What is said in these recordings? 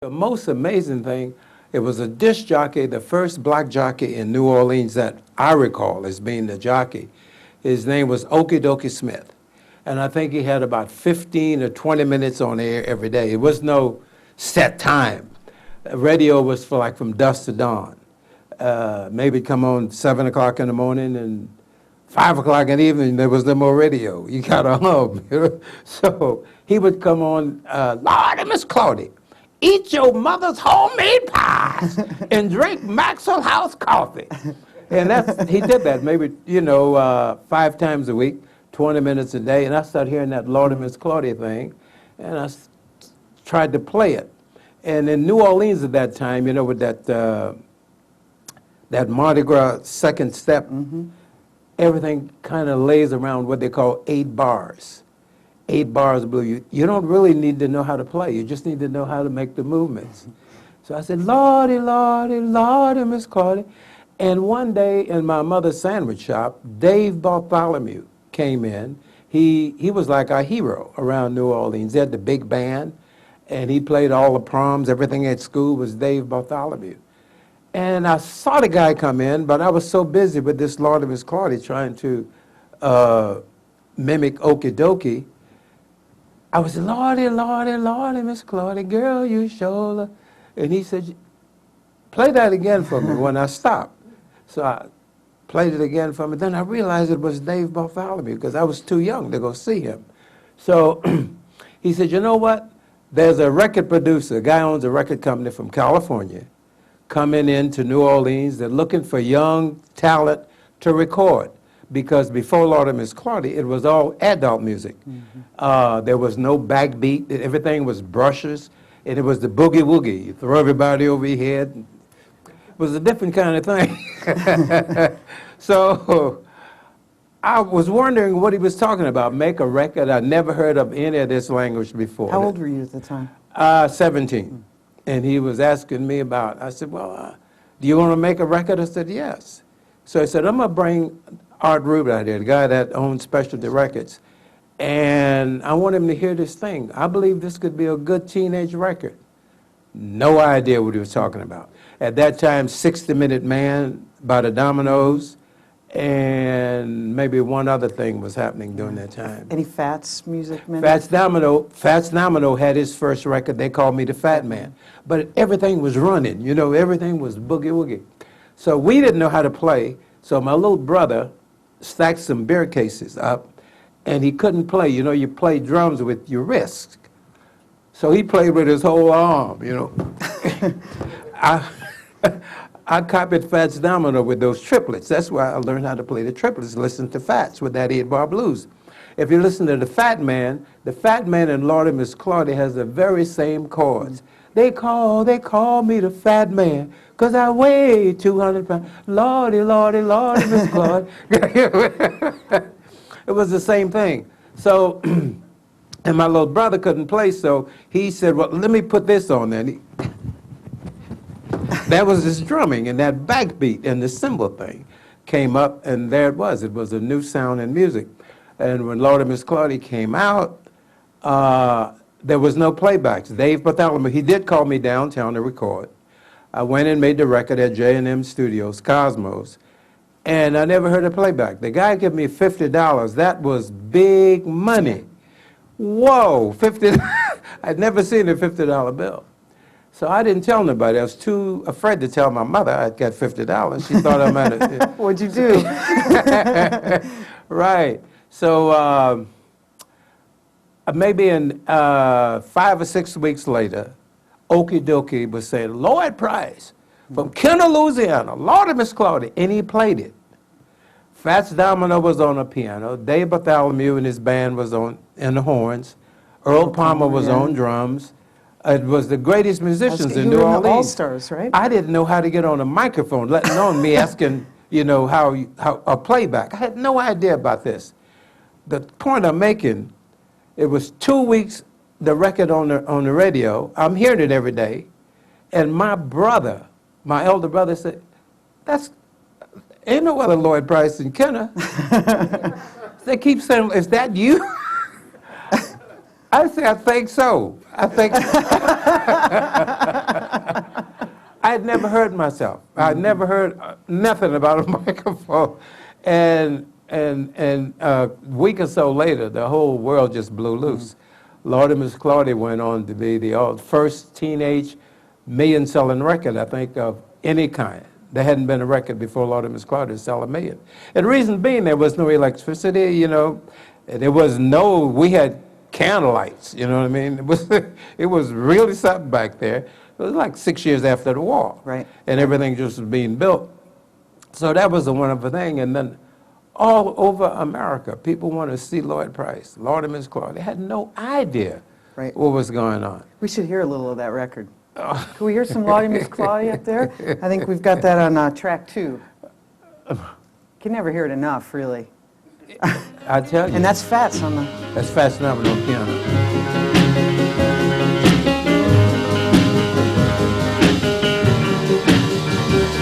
The most amazing thing, it was a disc jockey, the first black jockey in New Orleans that I recall as being the jockey. His name was Okie Dokie Smith. And I think he had about 15 or 20 minutes on air every day. It was no set time. Radio was for like from dusk to dawn. Maybe come on 7 o'clock in the morning and 5 o'clock in the evening, there was no more radio. You got home. So he would come on, Lord, Miss Clawdy, eat your mother's homemade pies and drink Maxwell House coffee. And he did that maybe, 5 times a week, 20 minutes a day. And I started hearing that Lord and Miss Clawdy thing, and I tried to play it. And in New Orleans at that time, with that Mardi Gras second step, everything kind of lays around what they call 8 bars. 8 bars of blue. You don't really need to know how to play. You just need to know how to make the movements. So I said, Lordy, Lordy, Lordy, Miss Clawdy. And one day in my mother's sandwich shop, Dave Bartholomew came in. He was like our hero around New Orleans. He had the big band, and he played all the proms. Everything at school was Dave Bartholomew. And I saw the guy come in, but I was so busy with this Lord and Miss Clawdy trying to mimic Okie Dokie. I was, Lordy, Lordy, Lordy, Miss Clawdy, girl, you shoulder. And he said, play that again for me when I stopped. So I played it again for me. Then I realized it was Dave Bartholomew because I was too young to go see him. So he said, you know what? There's a record producer, a guy owns a record company from California, coming into New Orleans. They're looking for young talent to record. Because before Lord and Miss Clawdy, it was all adult music. There was no backbeat. Everything was brushes, and it was the boogie woogie. You throw everybody over your head. It was a different kind of thing. So I was wondering what he was talking about, make a record. I'd never heard of any of this language before. How old were you at the time? 17. And he was asking me about, I said, well, do you want to make a record? I said, yes. So he said, I'm going to bring Art Rubin out here, the guy that owns Specialty Records, and I want him to hear this thing. I believe this could be a good teenage record. No idea what he was talking about. At that time, 60-Minute Man by the Dominoes, and maybe one other thing was happening during that time. Any Fats music? Fats Domino had his first record. They called me the Fat Man. But everything was running, everything was boogie woogie. So we didn't know how to play, so my little brother stacked some beer cases up, and he couldn't play. You play drums with your wrist. So he played with his whole arm, I copied Fats Domino with those triplets. That's why I learned how to play the triplets, listen to Fats with that 8-bar blues. If you listen to the Fat Man and Lord and Miss Clawdy has the very same chords. They call me the Fat Man, 'cause I weigh 200 pounds. Lordy, Lordy, Lordy, Miss Clawdy. It was the same thing. So, and my little brother couldn't play, so he said, well, let me put this on there. That was his drumming, and that backbeat and the cymbal thing came up, and there it was. It was a new sound in music. And when Lord and Miss Clawdy came out, there was no playbacks. Dave Bartholomew, he did call me downtown to record. I went and made the record at J&M Studios, Cosmos, and I never heard a playback. The guy gave me $50. That was big money. Whoa, $50. I'd never seen a $50 bill. So I didn't tell nobody. I was too afraid to tell my mother I'd got $50. She thought I might have. What'd you do? Right. So maybe in 5 or 6 weeks later, Okie Dokie was saying, Lloyd Price from Kenner, Louisiana, Lord and Miss Clawdy, and he played it. Fats Domino was on the piano. Dave Bartholomew and his band was in the horns. Earl Palmer was on drums. It was the greatest musicians in New Orleans. All-Stars, right? I didn't know how to get on a microphone, let alone me asking, how a playback. I had no idea about this. The point I'm making, it was 2 weeks, the record on the radio. I'm hearing it every day. And my brother, my elder brother said, ain't no other Lloyd Price than Kenner. They keep saying, is that you? I said, I think so. I think I had never heard myself. I had never heard nothing about a microphone. And a week or so later, the whole world just blew loose. Lawdy Miss Clawdy went on to be the first teenage million-selling record, I think, of any kind. There hadn't been a record before Lawdy Miss Clawdy to sell 1 million. And the reason being, there was no electricity, you know. There was no, we had candlelights, you know what I mean? It was really something back there. It was like 6 years after the war. Right. And everything just was being built. So that was a wonderful thing. And then all over America, people wanted to see Lloyd Price, Lawdy Miss Clawdy. They had no idea Right. what was going on. We should hear a little of that record. Can we hear some Lawdy Miss Clawdy up there? I think we've got that on track 2. Can never hear it enough, really. I tell you. And that's Fats on the... That's Fats on the piano.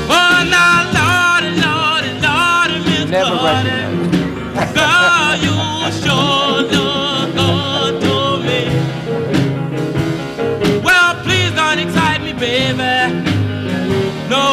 Oh, now, Lordy, Lordy, Lordy, Miss Never Clawdy. recognized. Girl, you sure look good to me. Well, please don't excite me, baby. No